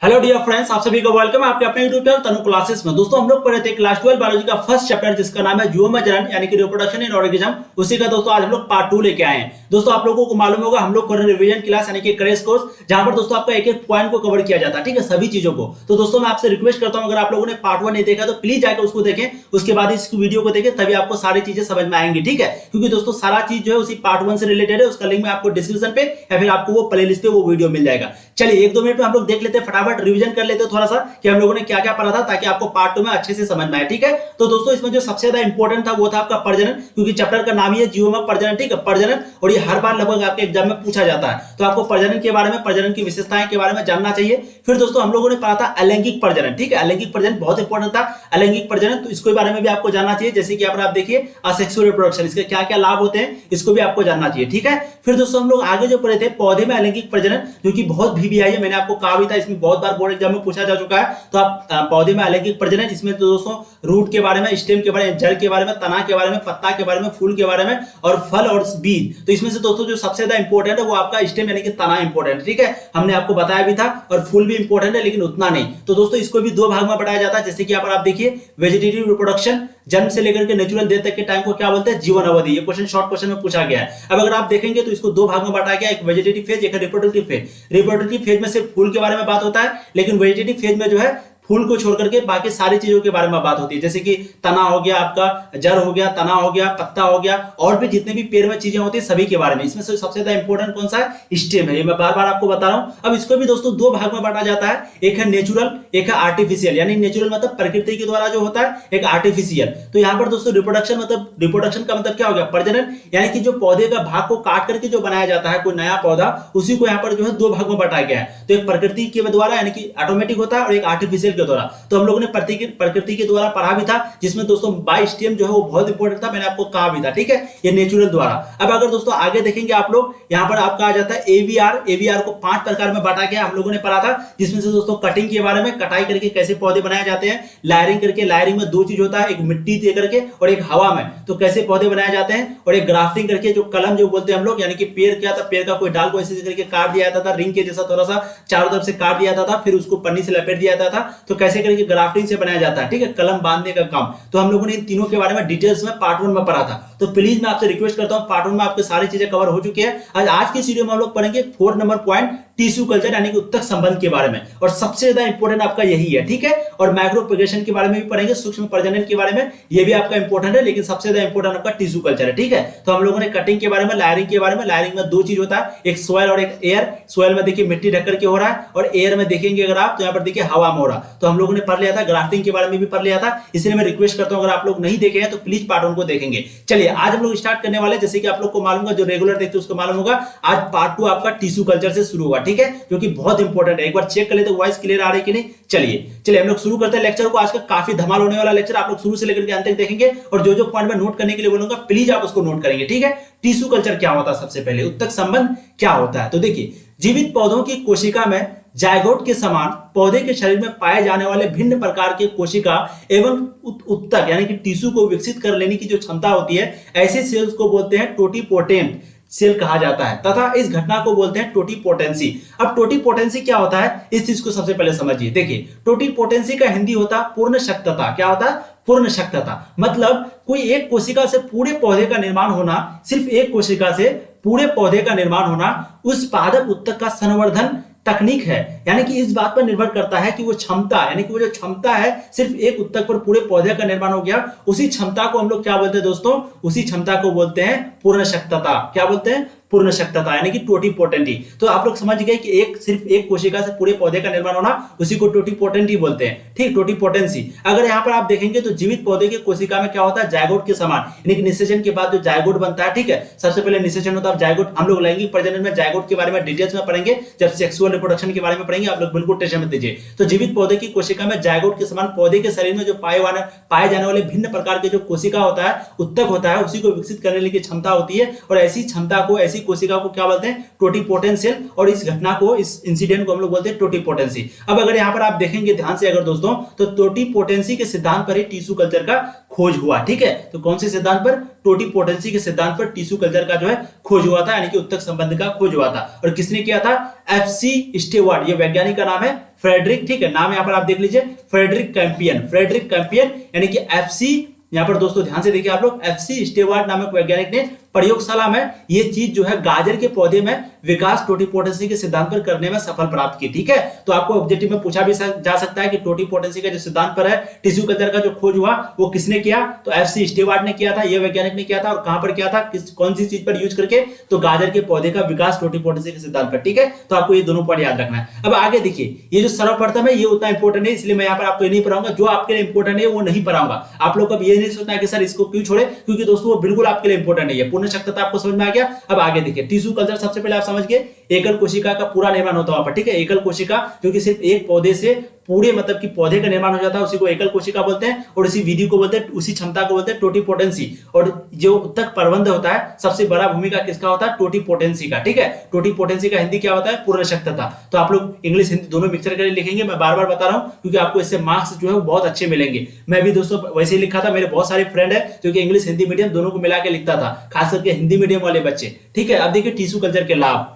Hello dear friends, आप सभी को वेलकम है आपके अपने यूट्यूब चैनल तनु क्लासेस में। दोस्तों हम लोग पढ़े थे क्लास 12 बायोलॉजी का फर्स्ट चैप्टर जिसका नाम है ह्यूमन जनन यानी कि रिप्रोडक्शन इन ऑर्गेनिज्म। उसी का दोस्तों आज हम लोग पार्ट 2 लेके आए हैं। दोस्तों आप लोगों को मालूम होगा हम लोग कर रहे रिवीजन क्लास यानी कि क्रैश कोर्स, जहां पर दोस्तों आपका एक एक पॉइंट को कवर किया जाता है, ठीक है, सभी चीजों को। तो दोस्तों मैं आपसे रिक्वेस्ट करता हूं, अगर आप लोगों ने पार्ट 1 नहीं देखा तो प्लीज जाकर उसको देखें, उसके बाद इस वीडियो को देखें, तभी आपको सारी चीजें समझ में आएंगी, ठीक है। क्योंकि दोस्तों सारा चीज जो है उसी पार्ट 1 से रिलेटेड है। उसका लिंक मैं आपको डिस्क्रिप्शन पे या फिर आपको वो प्लेलिस्ट पे वो वीडियो मिल जाएगा। चलिए 1-2 मिनट में हम लोग देख लेते हैं, फटाफट रिवीजन कर लेते हैं थोड़ा सा कि हम लोगों ने क्या क्या पढ़ा था, ताकि आपको पार्ट 2 में अच्छे से समझ में आए, ठीक है। तो दोस्तों इसमें जो सबसे ज्यादा इंपॉर्टेंट था वो था आपका प्रजनन, क्योंकि चैप्टर का नाम ही है जीवों में प्रजनन, ठीक है, प्रजनन। और ये हर बार लगभग आपके एग्जाम में पूछा जाता है, तो आपको प्रजनन के बारे में, प्रजनन की विशेषताएं के बारे में जानना चाहिए। फिर दोस्तों हम लोगों ने पढ़ा था अलैंगिक प्रजनन, ठीक है, अलैंगिक प्रजनन बहुत इंपॉर्टेंट था। अलैंगिक प्रजनन तो इसके बारे में भी आपको जानना चाहिए, जैसे कि यहाँ पर आप देखिए असेक्सुअल रिप्रोडक्शन, इसके क्या क्या लाभ होते हैं इसको भी आपको जानना चाहिए, ठीक है। फिर दोस्तों हम लोग आगे जो पढ़े थे पौधे में अलैंगिक प्रजनन, जो कि बहुत VBI है, मैंने आपको कहा भी था, इसमें बहुत बार बोर्ड एग्जाम में पूछा जा चुका है। तो आप पौधे में अलैंगिक प्रजनन, इसमें तो दोस्तों रूट के बारे में, स्टेम के बारे में, जड़ के बारे में, तना के बारे में, पत्ता के बारे में, फूल के बारे में और फल और बीज। तो इसमें से दोस्तों जो सबसे ज्यादा इंपॉर्टेंट है वो आपका स्टेम यानी कि तना इंपॉर्टेंट, ठीक है, हमने आपको बताया भी था। और फूल भी इंपॉर्टेंट है लेकिन उतना नहीं। तो दोस्तों इसको भी 2 भाग में बढ़ाया जाता है, जैसे कि यहाँ पर आप देखिए वेजिटेटिव रिप्रोडक्शन, जन्म से लेकर के नेचुरल डेथ तक के टाइम को क्या बोलते हैं, जीवन अवधि। ये क्वेश्चन शॉर्ट क्वेश्चन में पूछा गया है। अब अगर आप देखेंगे तो इसको 2 भाग में बांटा गया, एक वेजिटेटिव फेज, एक रिप्रोडक्टिव फेज। रिप्रोडक्टिव फेज में सिर्फ फूल के बारे में बात होता है, लेकिन वेजिटेटिव फेज में जो है फूल को छोड़ करके बाकी सारी चीजों के बारे में बात होती है, जैसे कि तना हो गया, आपका जड़ हो गया, तना हो गया, पत्ता हो गया, और भी जितने भी पेड़ में चीजें होती है सभी के बारे में। इसमें से सबसे ज्यादा इंपॉर्टेंट कौन सा है, स्टेम है, ये मैं बार बार आपको बता रहा हूं। अब इसको भी दोस्तों 2 भाग में बांटा जाता है, एक है नेचुरल, एक है आर्टिफिशियल। यानी नेचुरल मतलब प्रकृति के द्वारा जो होता है, एक आर्टिफिशियल। तो यहाँ पर दोस्तों रिप्रोडक्शन मतलब, रिप्रोडक्शन का मतलब क्या हो गया, प्रजनन, यानी कि जो पौधे का भाग को काट करके जो बनाया जाता है कोई नया पौधा, उसी को यहाँ पर जो है 2 भाग में बांटा गया है। तो एक प्रकृति के द्वारा यानी कि ऑटोमेटिक होता है, और एक आर्टिफिशियल के द्वारा। तो हम लोग ने प्रकृति के द्वारा पढ़ा भी था, जिसमें दोस्तों बाय स्टेम जो है वो बहुत इंपॉर्टेंट था, मैंने आपको कहा भी था, ठीक है, ये नेचुरल द्वारा। अब अगर दोस्तों आगे देखेंगे आप लोग, यहां पर आपका आ जाता है एवीआर। एवीआर को 5 प्रकार में बांटा गया, हम लोगों ने पढ़ा था, जिसमें से दोस्तों कटिंग के बारे में, कटाई करके कैसे पौधे बनाए जाते हैं, लायरिंग करके, लायरिंग में 2 चीज होता है, एक मिट्टी दे करके और एक हवा में, तो कैसे पौधे बनाए जाते हैं, और एक ग्राफ्टिंग करके, जो कलम जो बोलते हैं हम लोग, यानी कि पेड़ क्या था, पेड़ का कोई डाल को ऐसे करके काट दिया जाता था, रिंग के जैसा थोड़ा सा चारों तरफ से काट दिया जाता था, फिर उसको पन्नी से लपेट दिया जाता था, तो कैसे करके ग्राफ्टिंग से बनाया जाता है, ठीक है, कलम बांधने का काम। तो हम लोगों ने इन तीनों के बारे में डिटेल्स में पार्ट 1 में पढ़ा था। तो प्लीज मैं आपसे रिक्वेस्ट करता हूं, पार्ट 1 में आपके सारी चीजें कवर हो चुकी है। आज की वीडियो में हम लोग पढ़ेंगे 4 नंबर पॉइंट, टिश्यू कल्चर यानी कि उत्तक संबंध के बारे में, और सबसे ज्यादा इंपॉर्टेंट आपका यही है, ठीक है। और माइक्रोप्रोपेगेशन के बारे में भी पढ़ेंगे, सूक्ष्म प्रजनन के बारे में, ये भी आपका इंपॉर्टेंट है, लेकिन सबसे ज्यादा इंपॉर्टेंट आपका टिश्यू कल्चर है, ठीक है। तो हम लोगों ने कटिंग के बारे में, लायरिंग के बारे में, लायरिंग में 2 चीज होता है, एक सोयल और एक एयर। सोयल में देखिए मिट्टी ढक करके हो रहा है, और एयर में देखेंगे अगर आप तो यहाँ पर देखिए हवा में हो रहा। तो हम लोगों ने पढ़ लिया था, ग्राफ्टिंग के बारे में भी पढ़ लिया था, इसलिए मैं रिक्वेस्ट करता हूं अगर आप लोग नहीं देखे हैं तो प्लीज पार्ट 1 को देखेंगे। चलिए आज हम लोग स्टार्ट करने वाले, जैसे कि आप लोग को मालूम होगा, जो रेगुलर देखते हैं उसको मालूम होगा, आज पार्ट 2 आपका टिश्यू कल्चर से शुरू होगा, ठीक है, जो कि बहुत इंपॉर्टेंट है। एक बार चेक कर लेते हैं वॉइस क्लियर आ रही है कि नहीं। चलिए हम लोग शुरू करते हैं लेक्चर को। आज का काफी धमाल होने वाला लेक्चर, आप लोग शुरू से लेकर के अंत तक देखेंगे, और जो जो पॉइंट में नोट करने के लिए बोलूंगा प्लीज आप उसको नोट करेंगे, ठीक है। टिश्यू कल्चर क्या होता है, सबसे पहले उत्तक संबंध क्या होता है। तो देखिए, जीवित पौधों की कोशिका में जायगोट के समान पौधे के शरीर में पाए जाने वाले भिन्न प्रकार के कोशिका एवं उत्तक यानी कि टिश्यू को विकसित कर लेने की जो क्षमता होती है, ऐसे सेल्स को बोलते हैं टोटिपोटेंट सेल कहा जाता है, तथा इस घटना को बोलते हैं टोटिपोटेंसी। अब टोटिपोटेंसी क्या होता है, इस चीज को सबसे पहले समझिए। देखिए, टोटिपोटेंसी का हिंदी होता है पूर्ण शक्तता। क्या होता है, पूर्ण शक्तता। मतलब कोई एक कोशिका से पूरे पौधे का निर्माण होना, सिर्फ एक कोशिका से पूरे पौधे का निर्माण होना, उस पादप उत्तक का संवर्धन तकनीक है। यानी कि इस बात पर निर्भर करता है कि वो क्षमता, यानी कि वो जो क्षमता है, सिर्फ एक उत्तक पर पूरे पौधे का निर्माण हो गया, उसी क्षमता को हम लोग क्या बोलते हैं दोस्तों, उसी क्षमता को बोलते हैं पूर्ण शक्तता। क्या बोलते हैं, पूर्ण शक्तता, यानी कि टोटिपोटेंटी। तो आप लोग समझ गए कि सिर्फ एक कोशिका से पूरे पौधे का निर्माण होना, उसी को टोटिपोटेंटी बोलते हैं, ठीक, टोटिपोटेंसी। अगर यहाँ पर आप देखेंगे तो जीवित पौधे की कोशिका में क्या होता है, जायगोट के समान, यानी कि निषेचन के बाद जो जायगोट बनता है, ठीक है, सबसे पहले निषेचन होता है जायगोट। हम लोग लैंगिक प्रजनन में जायगोट के बारे में डिटेल्स में पढ़ेंगे, जब सेक्सुअल रिप्रोडक्शन के बारे में पढ़ेंगे, आप लोग बिल्कुल टेंशन मत लीजिए। तो जीवित पौधे की कोशिका में जायगोट के समान पौधे के शरीर में जो पाए जाने वाले भिन्न प्रकार के जो कोशिका होता है, उत्तक होता है, उसी को विकसित करने की क्षमता होती है, और ऐसी ऐसी कोशिका को क्या बोलते हैं, टोटिपोटेंट सेल, और इस घटना को, इस इंसिडेंट को हम लोग बोलते हैं टोटिपोटेंसी। अब अगर यहाँ पर आप देखेंगे ध्यान से अगर दोस्तों, तो टोटिपोटेंसी के सिद्धांत पर ही टिश्यू कल्चर का खोज हुआ। ठीक है, तो कौन से सिद्धांत पर, टोटिपोटेंसी के सिद्धांत पर टिश्यू कल्चर का जो है खोज हुआ था, यानी कि उत्तक संबंध का खोज हुआ था। और किसने किया था, एफसी स्टेवार्ट, ये वैज्ञानिक का नाम है फ्रेडरिक, ठीक है, नाम यहाँ पर आप देख लीजिए, फ्रेडरिक कैंपियन यानी कि एफसी, यहाँ पर दोस्तों ध्यान से देखिए आप लोग, एफसी स्टेवार्ट नामक वैज्ञानिक ने प्रयोगशाला में ये चीज जो है गाजर के पौधे में विकास टोटिपोटेंसी के सिद्धांत पर करने में सफल प्राप्त की। ठीक है, तो आपको ऑब्जेक्टिव में पूछा भी जा सकता है कि टोटिपोटेंसी का जो सिद्धांत पर है टिश्यू कल्चर का जो खोज हुआ वो किसने किया, तो एफसी स्टेवार्ट ने किया था, ये वैज्ञानिक ने किया था। और कहां पर किया था, कौन सी चीज पर यूज करके, तो गाजर के पौधे का विकास टोटिपोटेंसी के सिद्धांत पर। ठीक है, तो आपको ये दोनों पॉइंट याद रखना है। अब आगे देखिए, ये जो सर्वप्रथम है ये उतना इंपॉर्टेंट है, इसलिए मैं यहाँ पर आपको ये नहीं पढ़ाऊंगा, जो आपके लिए इंपॉर्टेंट है वो नहीं पढ़ाऊंगा। आप लोग को ये नहीं सोचना है कि सर इसको क्यों छोड़े, क्योंकि दोस्तों वो बिल्कुल आपके लिए इंपॉर्टेंट नहीं है। पूर्ण शक्तता आपको समझ में आ गया। अब आगे देखिए, टिश्यू कल्चर सबसे पहले आप समझ गए, एकल कोशिका का पूरा निर्माण होता है। ठीक है, एकल कोशिका जो कि सिर्फ एक पौधे से पूरे मतलब कि पौधे का निर्माण हो जाता है, उसी को एकल कोशिका बोलते हैं, और इसी विधि को बोलते हैं, उसी क्षमता को बोलते हैं टोटिपोटेंसी। और जो उत्तक प्रबंध होता है, सबसे बड़ा भूमिका किसका होता है, टोटिपोटेंसी का। ठीक है, टोटिपोटेंसी का हिंदी क्या होता है, पूर्ण शक्तता। तो आप लोग इंग्लिश हिंदी दोनों मिक्सर करके लिखेंगे, मैं बार बार बता रहा हूं क्योंकि आपको इससे मार्क्स जो है वो बहुत अच्छे मिलेंगे। मैं भी दोस्तों वैसे ही लिखा था, मेरे बहुत सारे फ्रेंड है जो कि इंग्लिश हिंदी मीडियम दोनों को मिला के लिखता था, खास करके हिंदी मीडियम वाले बच्चे। ठीक है, अब देखिए टिश्यू कल्चर के लाभ,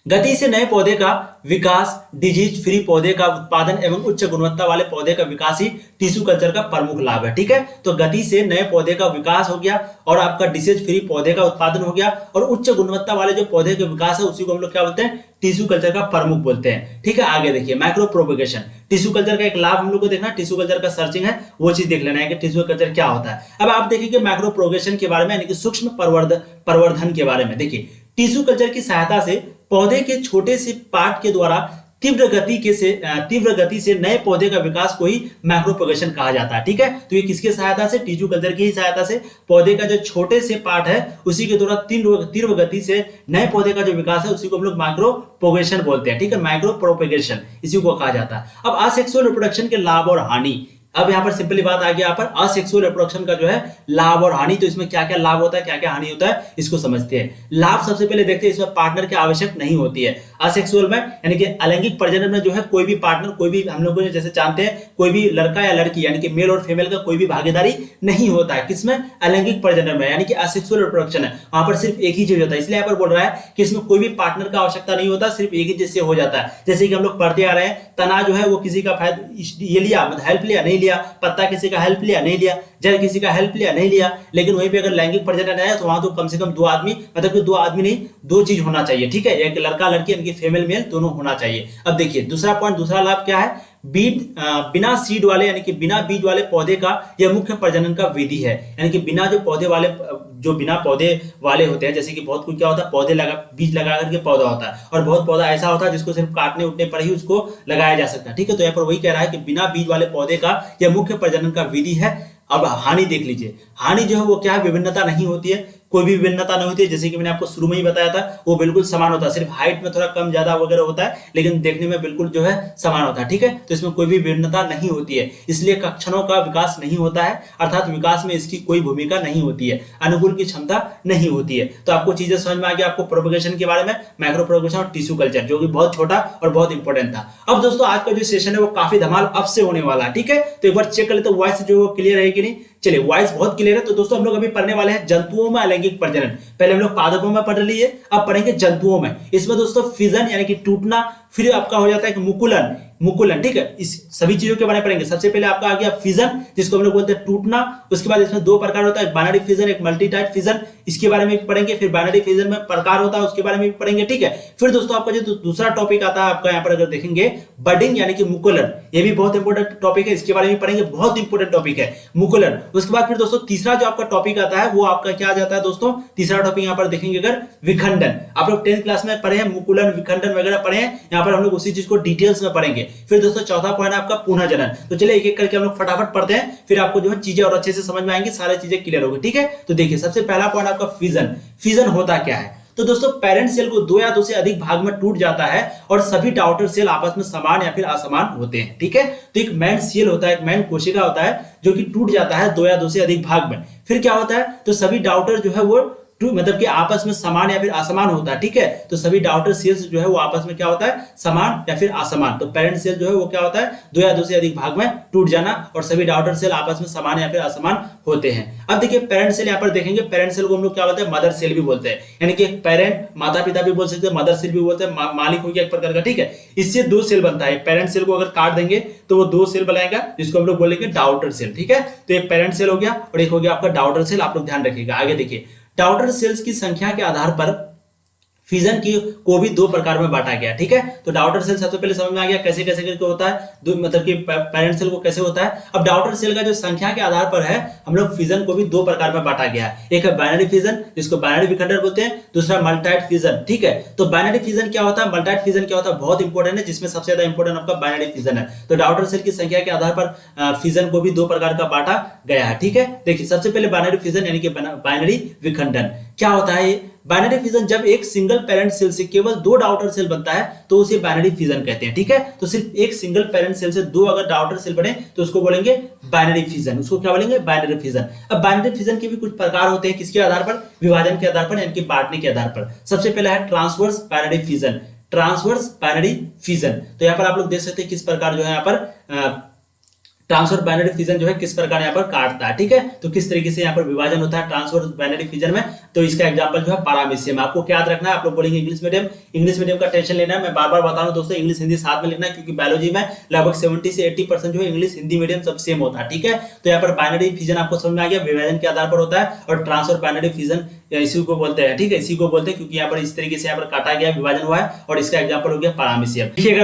गति से नए पौधे का विकास, डिजीज फ्री पौधे का उत्पादन एवं उच्च गुणवत्ता वाले पौधे का विकास ही टिश्यू कल्चर का प्रमुख लाभ है। ठीक है, तो गति से नए पौधे का विकास हो गया, और आपका डिसीज फ्री पौधे का उत्पादन हो गया, और उच्च गुणवत्ता वाले जो पौधे का विकास है उसी को हम लोग क्या बोलते हैं, टिश्यू कल्चर का प्रमुख बोलते हैं। ठीक है, आगे देखिए, माइक्रो प्रोपेगेशन, टिश्यू कल्चर का एक लाभ हम लोग को देखना, टिश्यू कल्चर का सर्चिंग है वो चीज देख लेना है कि टिश्यू कल्चर क्या होता है। अब आप देखिए माइक्रो प्रोपेगेशन के बारे में, यानी कि सूक्ष्म प्रवर्धन के बारे में। देखिए, टिश्यू कल्चर की सहायता से पौधे के छोटे से पार्ट के द्वारा तीव्र गति से नए पौधे का विकास को ही माइक्रोप्रोपेगेशन कहा जाता है। ठीक है, तो ये किसके सहायता से, टिश्यू कल्चर की ही सहायता से पौधे का जो छोटे से पार्ट है उसी के द्वारा तीव्र गति से नए पौधे का जो विकास है उसी को हम लोग माइक्रोप्रोपेगेशन बोलते हैं। ठीक है, माइक्रोप्रोपेगेशन इसी को कहा जाता है। अब असेक्सुअल रिप्रोडक्शन के लाभ और हानि, अब यहाँ पर सिंपली बात आ गई, यहाँ पर असेक्सुअल रिप्रोडक्शन का जो है लाभ और हानि, तो इसमें क्या क्या लाभ होता है, क्या क्या हानि होता है, इसको समझते हैं। लाभ सबसे पहले देखते हैं, इसमें पार्टनर की आवश्यक नहीं होती है। असेक्सुअल में यानी कि अलैंगिक प्रजनन में जो है कोई भी पार्टनर, कोई भी हम लोग जैसे जानते हैं, कोई भी लड़का या लड़की यानी कि मेल और फीमेल का कोई भी भागीदारी नहीं होता है। किसमें, अलैंगिक प्रजनन में, यानी कि असेक्सुअल रिप्रोडक्शन है, वहां पर सिर्फ एक ही चीज होता है। इसलिए यहाँ पर बोल रहा है कि इसमें कोई भी पार्टनर का आवश्यकता नहीं होता, सिर्फ एक ही चीज से हो जाता है। जैसे कि हम लोग पढ़ते आ रहे हैं, तना जो है वो किसी का ये लिया, मतलब हेल्प लिया नहीं लिया, पत्ता किसी का हेल्प लिया नहीं लिया, जड़ किसी का हेल्प लिया नहीं लिया, लेकिन वहीं पे अगर लैंगिक प्रजनन है तो वहां तो कम से कम दो आदमी, मतलब कि दो आदमी नहीं, दो चीज होना चाहिए। ठीक है, एक लड़का लड़की यानी कि फीमेल मेल दोनों होना चाहिए। अब देखिए दूसरा पॉइंट, दूसरा लाभ क्या है, बिना सीड वाले यानी कि बिना बीज वाले पौधे का यह मुख्य प्रजनन का विधि है। यानी कि बिना बिना पौधे वाले होते हैं, जैसे कि बहुत कुछ क्या होता है, बीज लगा करके पौधा होता है, और बहुत पौधा ऐसा होता है जिसको सिर्फ काटने उठने पर ही उसको लगाया जा सकता है। ठीक है, तो यहाँ पर वही कह रहा है कि बिना बीज वाले पौधे का यह मुख्य प्रजनन का विधि है। अब हानि देख लीजिए, हानि जो है वो क्या है, विभिन्नता नहीं होती है, कोई भी विभिन्नता नहीं होती है। जैसे कि मैंने आपको शुरू में ही बताया था, वो बिल्कुल समान होता है, सिर्फ हाइट में थोड़ा कम ज्यादा वगैरह होता है, लेकिन देखने में बिल्कुल जो है समान होता है। ठीक है, तो इसमें कोई भी विभिन्नता नहीं होती है, इसलिए कक्षणों का विकास नहीं होता है, अर्थात विकास में इसकी कोई भूमिका नहीं होती है, अनुकूल की क्षमता नहीं होती है। तो आपको चीजें समझ में आ गया, आपको प्रोपेगेशन के बारे में, माइक्रो प्रोपेगेशन और टिश्यू कल्चर, जो कि बहुत छोटा और बहुत इंपॉर्टेंट था। अब दोस्तों आज का जो सेशन है वो काफी धमाल अब से होने वाला है। ठीक है, तो एक बार चेक कर लेते हैं वॉइस जो क्लियर है कि नहीं। चलिए, वॉइस बहुत क्लियर है। तो दोस्तों हम लोग अभी पढ़ने वाले हैं जंतुओं में अलैंगिक प्रजनन। पहले हम लोग पादपों में पढ़ लिए, अब पढ़ेंगे जंतुओं में। इसमें दोस्तों फिजन यानी कि टूटना, फिर आपका हो जाता है कि मुकुलन। ठीक है, इस सभी चीजों के बारे में पढ़ेंगे। सबसे पहले आपका आ गया फिजन, जिसको हम लोग बोलते हैं टूटना। उसके बाद इसमें दो प्रकार होता है, एक बाइनरी फिजन, एक मल्टीटाइप फिजन, इसके बारे में भी पढ़ेंगे। फिर बाइनरी फिजन में प्रकार होता है, उसके बारे में भी पढ़ेंगे। ठीक है, फिर दोस्तों आपका जो दूसरा टॉपिक आता है आपका यहाँ पर अगर देखेंगे, बडिंग यानी कि मुकुलन, ये भी बहुत इंपॉर्टेंट टॉपिक है, इसके बारे में पढ़ेंगे, बहुत इंपॉर्टेंट टॉपिक है मुकुलन। उसके बाद फिर दोस्तों तीसरा जो आपका टॉपिक आता है वो आपका क्या आ जाता है दोस्तों, तीसरा टॉपिक यहाँ पर देखेंगे अगर विखंडन। आप लोग 10th क्लास में पढ़े हैं, मुकुलन विखंडन वगैरह पढ़े हैं, यहाँ पर हम लोग उसी चीज को डिटेल्स में पढ़ेंगे। फिर दोस्तों चौथा पॉइंट आपका पुनः जनन। तो चलिए एक एक करके हम लोग फटाफट पढ़ते हैं, फिर आपको जो है चीजें और अच्छे से समझ में आएंगी, सारी चीजें क्लियर होगी। ठीक है, तो देखिए सबसे पहला पॉइंट आपका फिजन। फिजन होता क्या है, तो दोस्तों पेरेंट सेल को दो या दो से अधिक भाग में टूट जाता है और सभी डॉटर सेल आपस में समान या फिर असमान होते हैं। ठीक है, तो एक मैन सेल होता है, एक मैन कोशिका होता है जो कि टूट जाता है दो या दो से अधिक भाग में। फिर क्या होता है, तो सभी डॉटर जो है वो मतलब कि आपस में समान या फिर असमान होता है, ठीक है। तो सभी डॉटर सेल्स जो है वो आपस में क्या होता है, समान या फिर असमान। तो पेरेंट सेल जो है वो क्या होता है, दो या दो से अधिक भाग में टूट जाना, और सभी डॉटर सेल आपस में समान या फिर असमान होते हैं। अब देखिए पेरेंट सेल यहाँ पर देखेंगे, पेरेंट सेल को हम लोग क्या बोलते हैं, मदर सेल भी बोलते हैं, यानी कि पेरेंट माता पिता भी बोल सकते हैं, मदर सेल भी बोलते हैं, मालिक हो गया एक प्रकार का, ठीक है। इससे दो सेल बनता है, पेरेंट सेल को अगर काट देंगे तो वो दो सेल बनाएगा, जिसको हम लोग बोलेंगे डॉटर सेल, ठीक है। तो एक पेरेंट सेल हो गया और एक हो गया आपका डॉटर सेल। आप लोग ध्यान रखिएगा। आगे देखिए, डॉटर सेल्स की संख्या के आधार पर फिजन की को भी दो प्रकार में बांटा गया, ठीक है। तो डॉटर सेल सबसे पहले समझ में आ गया कैसे कैसे करके होता है, दो मतलब कि पेरेंट सेल को कैसे होता है। अब डॉटर सेल का जो संख्या के आधार पर है, हम लोग फिजन को भी दो प्रकार में बांटा गया है। एक है बाइनरी फिजन, जिसको बाइनरी विखंडन बोलते हैं, दूसरा मल्टाइड फिजन, ठीक है। तो बाइनरी फिजन क्या होता है, मल्टाइड फिजन क्या होता है, बहुत इंपॉर्टेंट है, जिसमें सबसे ज्यादा इंपॉर्टेंट आपका बाइनरी फिजन है। तो डॉटर सेल की संख्या के आधार पर फिजन को भी दो प्रकार का बांटा गया है, ठीक है। देखिए सबसे पहले बाइनरी फिजन यानी कि बाइनरी विखंडन क्या होता है। बाइनरी फिजन जब एक सिंगल पेरेंट सेल से केवल दो डॉटर सेल बनता है तो उसे बाइनरी फिजन कहते हैं, ठीक है। तो सिर्फ एक सिंगल पेरेंट सेल से दो अगर डॉटर सेल बने तो उसको बोलेंगे बाइनरी फिजन, उसको क्या बोलेंगे, बाइनरी फिजन। अब बाइनरी फिजन के भी कुछ प्रकार होते हैं, किसके आधार पर, विभाजन के आधार पर, यानी कि बांटने के आधार पर। सबसे पहला है transverse binary fission, transverse binary fission. तो यहाँ पर आप लोग देख सकते हैं किस प्रकार जो है यहाँ पर ट्रांसफर बाइनरी फिजन जो है किस प्रकार यहाँ पर काटता है, ठीक है। तो किस तरीके से यहाँ पर विभाजन होता है ट्रांसफर बाइनरी फिजन में। तो इसका एग्जांपल जो है पैरामीशियम, आपको क्या याद रखना है, आप लोग बोलेंगे इंग्लिश मीडियम का टेंशन लेना है। मैं बार बार बता रहा हूँ दोस्तों, इंग्लिश हिंदी साथ में लिखना है, क्योंकि बायोलॉजी में लगभग 70 से 80% जो है इंग्लिश हिंदी मीडियम सब सेम होता है, ठीक है। तो यहाँ पर बाइनरी फिजन आपको समझ में आ गया, विभाजन के आधार पर होता है, और ट्रांसफर बाइनरी फिजन इसी को बोलते हैं, ठीक है, इसी को बोलते हैं, क्योंकि यहाँ पर इस तरीके से यहाँ पर काटा गया, विभाजन हुआ है, और इसका एग्जांपल हो गया पैरामीशियम। देखिए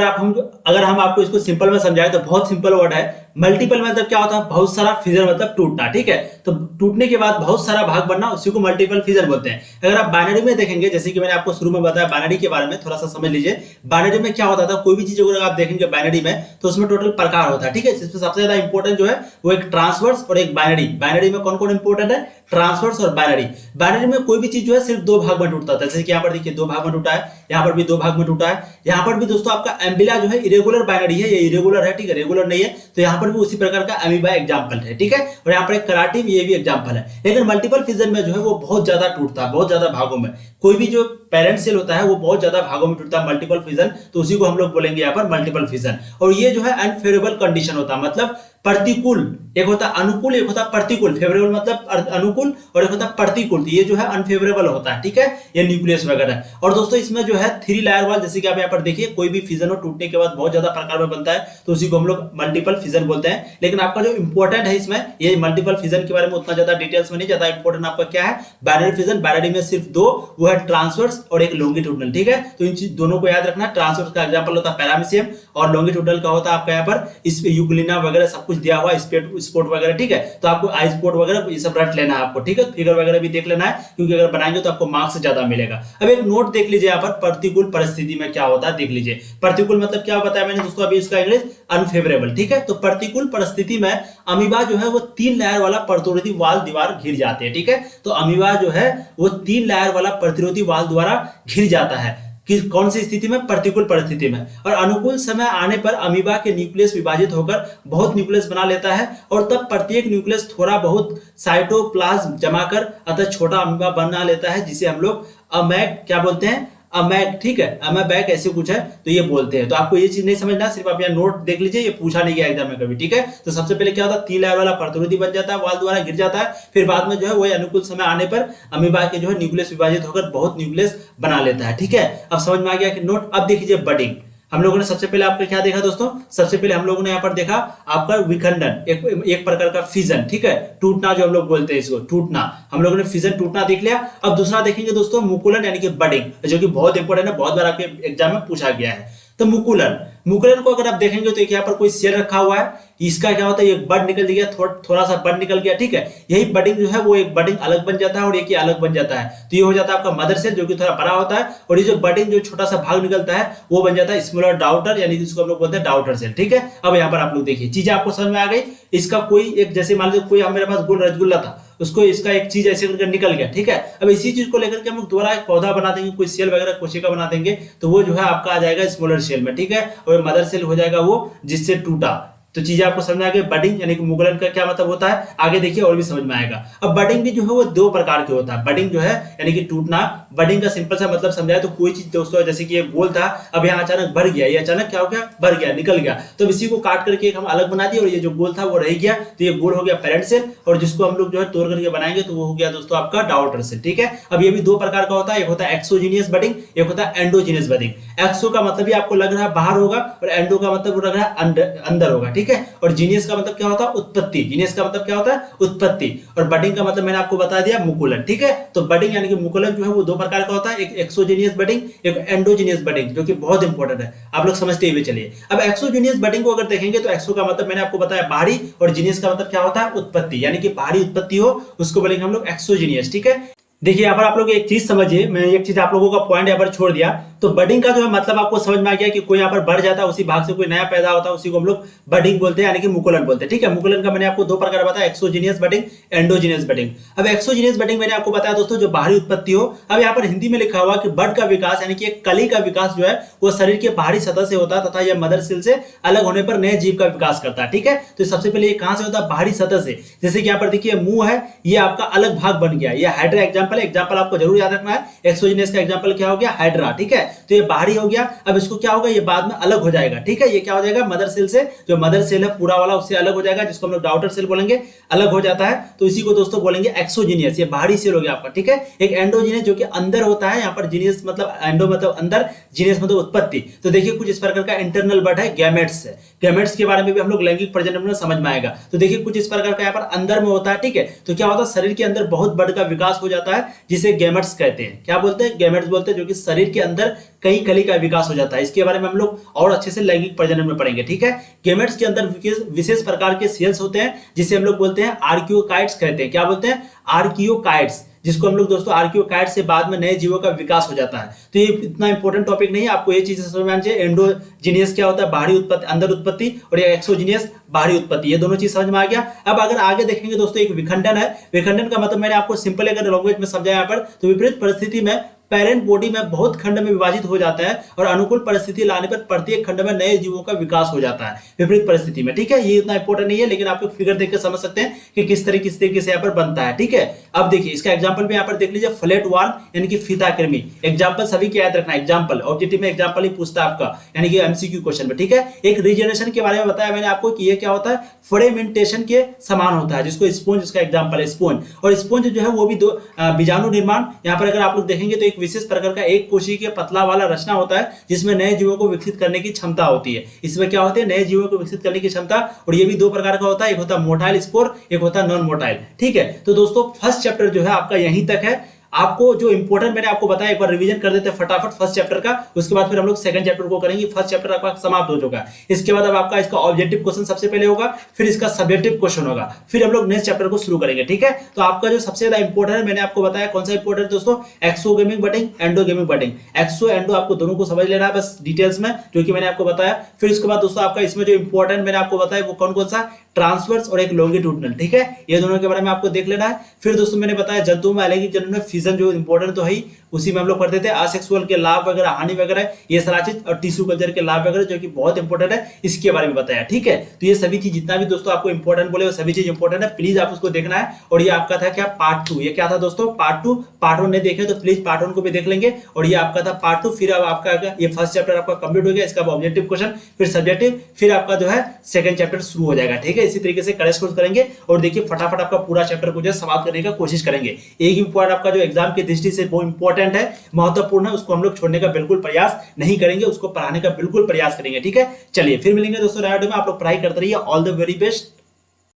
अगर हम आपको इसको सिंपल में समझाएं तो बहुत सिंपल वर्ड है। मल्टीपल मतलब क्या होता है, बहुत सारा फिजन मतलब टूटना, ठीक है। तो टूटने के बाद बहुत सारा भाग बनना, उसी को मल्टीपल फिजन बोलते हैं। अगर आप बाइनरी में देखेंगे, जैसे कि मैंने आपको शुरू में बताया बाइनरी के बारे में, थोड़ा सा समझ लीजिए। बाइनरी में क्या होता था, कोई भी चीज अगर आप देखेंगे बाइनरी में तो उसमें टोटल प्रकार होता है, ठीक है। जिसमें सबसे ज्यादा इंपॉर्टेंट जो है वो एक ट्रांसवर्स और एक बाइनरी। बाइनरी में कौन कौन इंपॉर्टेंट है, ट्रांसवर्स और बाइनरी। बाइनरी में कोई भी चीज जो है सिर्फ दो भाग में टूटता था, जैसे कि यहाँ पर देखिए दो भाग में टूटा है, यहाँ पर भी दो भाग में टूटा है। यहाँ पर भी दोस्तों आपका एम्बिला जो है इरेगुलर बाइनरी है, ये इरेगुलर है, ठीक है, रेगुलर नहीं है। तो यहाँ पर भी उसी प्रकार का अमीबा एग्जांपल है, ठीक है। और यहाँ पर एक कराटिन, ये भी एग्जांपल है। लेकिन मल्टीपल फिजन में जो है वो बहुत ज्यादा टूटता है, बहुत ज्यादा भागों में। कोई भी जो पेरेंट सेल होता है वो बहुत ज्यादा भागों में टूटता है, मल्टीपल फिजन, तो उसी को हम लोग बोलेंगे यहाँ पर मल्टीपल फिजन। और ये जो है अनफेवरेबल कंडीशन होता है, मतलब प्रतिकूल, एक होता है अनुकूल, एक होता है प्रतिकूल। फेवरेबल मतलब अनुकूल और एक होता है प्रतिकूल, तो ये जो है अनफेवरेबल होता है, ठीक है, ये न्यूक्लियस वगैरह। और दोस्तों इसमें जो है थ्री लेयर वाल, जैसे कि आप यहाँ पर देखिए कोई भी फिजन हो टूटने के बाद बहुत ज्यादा प्रकार में बनता है, तो उसी को हम लोग मल्टीपल फिजन बोलते हैं। लेकिन आपका जो इंपॉर्टेंट है इसमें, ये मल्टीपल फिजन के बारे में उतना ज्यादा डिटेल्स में नहीं, ज्यादा इंपॉर्टेंट आपका क्या है, बाइनरी फिजन। बाइनरी में सिर्फ दो, वो है ट्रांसवर्स और एक लॉन्गिट्यूडनल, ठीक है। तो इन दोनों को याद रखना। ट्रांसवर्स का एग्जांपल होता है पैरामीशियम, और लॉन्गिट्यूडनल का होता है आपका यहाँ पर इस यूक्लिना वगैरह सब कुछ दिया हुआ, स्पोर्ट वगैरह, ठीक है। तो आपको आई स्पोर्ट वगैरह ये सब रट लेना है आपको, ठीक है। फिगर वगैरह भी देख लेना है, क्योंकि अगर बनाएंगे तो आपको मार्क्स ज्यादा मिलेगा। अब एक नोट देख लीजिए यहाँ पर, प्रतिकूल परिस्थिति में क्या होता है देख लीजिए। प्रतिकूल मतलब क्या बताया मैंने दोस्तों अभी, इसका इंग्लिश अनफेवरेबल, ठीक है। तो प्रतिकूल परिस्थिति में अमीबा जो है वो तीन लेयर वाला प्रतिरोधी वाल दीवार घिर जाते हैं, ठीक है। तो अमीबा जो है वो तीन लेयर वाला प्रतिरोधी वाल द्वारा घिर जाता है, कि कौन सी स्थिति में, प्रतिकूल परिस्थिति में। और अनुकूल समय आने पर अमीबा के न्यूक्लियस विभाजित होकर बहुत न्यूक्लियस बना लेता है, और तब प्रत्येक न्यूक्लियस थोड़ा बहुत साइटोप्लाज्म जमा कर अतः छोटा अमीबा बना लेता है, जिसे हम लोग अमैग क्या बोलते हैं, अमैग, ठीक है, अमेबैक ऐसे कुछ है, तो ये बोलते हैं। तो आपको ये चीज नहीं समझना, सिर्फ आप यहाँ नोट देख लीजिए, ये पूछा नहीं गया एग्जाम में कभी, ठीक है। तो सबसे पहले क्या होता है, तीन लेयर वाला प्रतिरोधी बन जाता है, वाल द्वारा गिर जाता है, फिर बाद में जो है वही अनुकूल समय आने पर अमीबा के जो है न्यूक्लियस विभाजित होकर बहुत न्यूक्लियस बना लेता है, ठीक है। अब समझ में आ गया कि नोट। अब देखिए बडिंग, हम लोगों ने सबसे पहले आपका क्या देखा दोस्तों, सबसे पहले हम लोगों ने यहाँ पर देखा आपका विखंडन, एक प्रकार का फिजन, ठीक है, टूटना जो हम लोग बोलते हैं इसको, टूटना। हम लोगों ने फिजन टूटना देख लिया। अब दूसरा देखेंगे दोस्तों मुकुलन, यानी कि बडिंग, जो कि बहुत इंपॉर्टेंट है, बहुत बार आपके एग्जाम में पूछा गया है। तो मुकुलन को अगर आप देखेंगे तो एक यहाँ पर कोई सेल रखा हुआ है, इसका क्या होता है, एक बड निकल गया, थोड़ा सा बड निकल गया, ठीक है। यही बडिंग जो है वो एक बडिंग अलग बन जाता है और एक ही अलग बन जाता है। तो ये हो जाता है आपका मदर सेल, जो कि थोड़ा बड़ा होता है, और ये जो बडिंग जो छोटा सा भाग निकलता है वो बन जाता है स्मॉलर डॉटर, यानी जिसको हम लोग बोलते हैं डॉटर सेल, ठीक है। अब यहाँ पर आप लोग देखिए चीजें आपको समझ में आ गई। इसका कोई एक, जैसे मान लीजिए कोई मेरे पास गोल रसगुल्ला था, उसको इसका एक चीज ऐसे करके निकल गया, ठीक है। अब इसी चीज को लेकर के हम लोग दोबारा एक पौधा बना देंगे, कोई सेल वगैरह कोशिका बना देंगे, तो वो जो है आपका आ जाएगा स्मॉलर सेल में, ठीक है। और मदर सेल हो जाएगा वो जिससे टूटा, तो चीजें आपको समझ में आ गई। बडिंग यानी कि मुकुलन का क्या मतलब होता है, आगे देखिए और भी समझ में आएगा। अब बडिंग भी जो है वो दो प्रकार के होता है। बडिंग जो है यानी कि टूटना, बडिंग का सिंपल सा मतलब समझाए तो कोई चीज दोस्तों जैसे कि ये गोल था, अब यहाँ अचानक बढ़ गया, ये अचानक क्या हो गया, बढ़ गया, निकल गया, तो इसी को काट करके एक हम अलग बना दिए और ये जो गोल था वो रह गया, तो ये गोल हो गया पेरेंट सेल, और जिसको हम लोग जो है तोड़ करके बनाएंगे तो वो हो गया दोस्तों आपका डॉटर सेल। ठीक है, अब ये भी दो प्रकार का होता है, एक होता है एक्सोजीनियस बडिंग, एक होता है एंडोजीनियस बडिंग। एक्सो का मतलब ही आपको लग रहा है बाहर होगा और एंडो का मतलब लग रहा है अंदर होगा। ठीक है, और जीनियस का मतलब क्या होता है, उत्पत्ति। जीनियस का मतलब क्या होता है, उत्पत्ति। और बडिंग का मतलब मैंने आपको बता दिया, मुकुलन। ठीक है, तो बडिंग यानी कि मुकुलन जो है वो दो प्रकार का होता है, एक एक्सोजीनियस बडिंग, एक एंडोजीनियस बडिंग, जो कि बहुत इंपॉर्टेंट है, आप लोग समझते हुए चलिए। अब एक्सोजीनियस बडिंग को अगर देखेंगे तो एक्सो का मतलब मैंने आपको बताया बाहरी, और जीनियस का मतलब क्या होता है, उत्पत्ति, यानी कि बाहरी उत्पत्ति हो उसको बोलेंगे हम लोग एक्सोजीनियस। ठीक है, देखिए यहाँ पर आप लोग एक चीज समझिए, मैं एक चीज आप लोगों का पॉइंट यहाँ पर छोड़ दिया, तो बडिंग का जो है मतलब आपको समझ में आ गया कि कोई यहाँ पर बढ़ जाता है, उसी भाग से कोई नया पैदा होता है, उसी को हम लोग बडिंग बोलते हैं, यानी कि मुकुलन बोलते हैं। ठीक है, मुकुलन का मैंने आपको दो प्रकार बताया, एक्सोजीनियस बडिंग, एंडोजीनियस बडिंग। अब एक्सोजीनियस बडिंग मैंने आपको बताया दोस्तों जो बाहरी उत्पत्ति हो। अब यहाँ पर हिंदी में लिखा हुआ कि बड का विकास यानी कि एक कली का विकास जो है वो शरीर के बाहरी सतह से होता है तथा यह मदर सेल से अलग होने पर नए जीव का विकास करता है। ठीक है, तो सबसे पहले ये कहां से होता है, बाहरी सतह से। जैसे कि यहाँ पर देखिए मुंह है, ये आपका अलग भाग बन गया, ये हाइड्रा एग्जाम्पल है, एग्जाम्पल आपको जरूर याद रखना है। एक्सोजीनियस का एग्जांपल क्या हो गया, हाइड्रा। ठीक है, तो ये बाहरी हो गया, अब इसको क्या होगा, ये बाद में अलग हो जाएगा। ठीक है, ये क्या हो जाएगा, मदर सेल से, जो मदर सेल है पूरा वाला उससे अलग हो जाएगा, जिसको हम लोग डॉटर सेल बोलेंगे, अलग हो जाता है, तो इसी को दोस्तों बोलेंगे एक्सोजीनियस, ये बाहरी सेल हो गया आपका। ठीक है, एक एंडोजीनियस जो कि अंदर होता है, यहाँ पर जीनियस मतलब एंडो मतलब अंदर, जीनियस मतलब उत्पत्ति। तो देखिए कुछ इस प्रकार का इंटरनल बर्ड है, गैमेट्स है। गैमेट्स के बारे में भी हम लोग लैंगिक प्रजनन में समझ में आएगा। तो देखिए कुछ इस प्रकार का यहाँ पर अंदर में होता है। ठीक है, तो क्या होता है, शरीर के अंदर बहुत बर्ड का विकास हो जाता है, जिसे गैमेट्स कहते हैं। क्या बोलते हैं, गैमेट्स बोलते हैं, जो कि शरीर के अंदर कई कली का विकास हो जाता है। इसके बारे में हम लोग और अच्छे से लैंगिक प्रजनन में पढ़ेंगे। ठीक है, गैमेट्स के अंदर विशेष प्रकार के सेल्स होते हैं, जिसे हम लोग बोलते हैं आर्कियोकाइट्स कहते हैं। क्या बोलते हैं, आर्कियोकाइट्स, जिसको हम लोग दोस्तों आर्कियोकाइट से बाद में नए जीवों का विकास हो जाता है। तो ये इतना इंपॉर्टेंट टॉपिक नहीं है, आपको ये चीजें समझ में आनी चाहिए। एंडोजीनियस क्या होता है, बाहरी उत्पत्ति, अंदर उत्पत्ति, और ये एक्सोजीनियस बाहरी उत्पत्ति, ये दोनों चीज समझ में आ गया। अब अगर आगे देखेंगे दोस्तों, एक विखंडन है। विखंडन का मतलब मैंने आपको सिंपल अगर लैंग्वेज में समझाया यहाँ पर, तो विपरीत परिस्थिति में पेरेंट बॉडी में बहुत खंड में विभाजित हो जाता है और अनुकूल परिस्थिति लाने पर प्रत्येक खंड में नए जीवों का विकास हो जाता है विपरीत परिस्थिति में। ठीक है, ये इतना इंपॉर्टेंट नहीं है, लेकिन आप लोग फिगर देख कर समझ सकते हैं कि किस तरीके से यहाँ पर बनता है। ठीक है, अब देखिए इसका एग्जांपल भी यहाँ पर देख लीजिए, फ्लैट वार्म यानी कि फीता कृमि। एग्जांपल सभी के याद रखना, एग्जांपल ऑब्जेक्टिव में एग्जांपल ही पूछता है आपका, यानी कि एमसीक्यू क्वेश्चन में। ठीक है, एक रीजनरेशन के बारे में बताया मैंने आपको कि ये क्या होता है, फ्रेगमेंटेशन के समान होता है, जिसको स्पोंज, इसका एग्जांपल है स्पोंज। और स्पोंज जो है वो भी दो बीजाणु निर्माण, यहाँ पर अगर आप लोग देखेंगे तो एक विशेष प्रकार का एक कोशिकीय पतला वाला रचना होता है, जिसमें नए जीवों को विकसित करने की क्षमता होती है। इसमें क्या होती है, नए जीवों को विकसित करने की क्षमता, और ये भी दो प्रकार का होता है, एक होता है मोटाइल स्पोर, एक होता है नॉन मोटाइल। ठीक है, तो दोस्तों फर्स्ट चैप्टर जो है आपका यहीं तक है। आपको जो इंपॉर्टेंट मैंने आपको बताया, एक बार रिवीजन कर देते हैं फटाफट फर्स्ट चैप्टर का, उसके बाद फिर हम लोग सेकंड चैप्टर को करेंगे। फर्स्ट चैप्टर आपका समाप्त हो चुका है, इसके बाद अब आपका इसका ऑब्जेक्टिव क्वेश्चन सबसे पहले होगा, फिर इसका सब्जेक्टिव क्वेश्चन होगा, फिर हम लोग नेक्स्ट चैप्टर को शुरू करेंगे। ठीक है, तो आपका जो सबसे ज्यादा इंपॉर्टेंट है मैंने आपको बताया, कौन सा इंपॉर्टेंट दोस्तों, एक्सोगेमिक बडिंग, एंडोगेमिक बडिंग। एक्सो एंडो आपको दोनों को समझ लेना है बस डिटेल्स में, जो कि मैंने आपको बताया। फिर उसके बाद दोस्तों आपका इसमें जो इंपॉर्टेंट मैंने आपको बताया वो कौन कौन सा, ट्रांसवर्स और एक लॉन्गिट्यूडिनल। ठीक है, ये दोनों के बारे में आपको देख लेना है। फिर दोस्तों मैंने बताया जंतु में अलैंगिक जनन में फिजन जो इंपॉर्टेंट तो है ही, उसी में हम लोग पढ़ते थे। असेक्सुअल के लाभ वगैरह, हानि वगैरह, ये सारा चीज, और टिश्यू कल्चर के लाभ वगैरह जो कि बहुत इंपॉर्टेंट है, इसके बारे में बताया। ठीक है, तो ये सभी चीज जितना भी दोस्तों आपको इंपॉर्टेंट बोले वो सभी चीज इंपॉर्टेंट है, प्लीज आप उसको देखना है। और ये आपका था क्या, पार्ट 2। ये क्या था दोस्तों, पार्ट 2। पार्ट 1 नहीं देखे तो प्लीज पार्ट 1 को भी देख लेंगे, और ये आपका था पार्ट 2। फिर अब आपका ये फर्स्ट चैप्टर आपका कंप्लीट हो गया, इसका ऑब्जेक्टिव क्वेश्चन, फिर सब्जेक्टिव, फिर आपका जो है सेकंड चैप्टर शुरू हो जाएगा। ठीक है, इसी तरीके से करेक्ट करेंगे, और देखिए फटाफट आपका पूरा चैप्टर को जो समाप्त करने का कोशिश करेंगे। एक ही पॉइंट आपका जो एग्जाम की दृष्टि से बहुत इंपॉर्टेंट है, महत्वपूर्ण है, उसको हम लोग छोड़ने का बिल्कुल प्रयास नहीं करेंगे, उसको पढ़ाने का बिल्कुल प्रयास करेंगे। ठीक है, चलिए फिर मिलेंगे दोस्तों नए वीडियो में। आप लोग पढ़ाई करते रहिए। All the very best.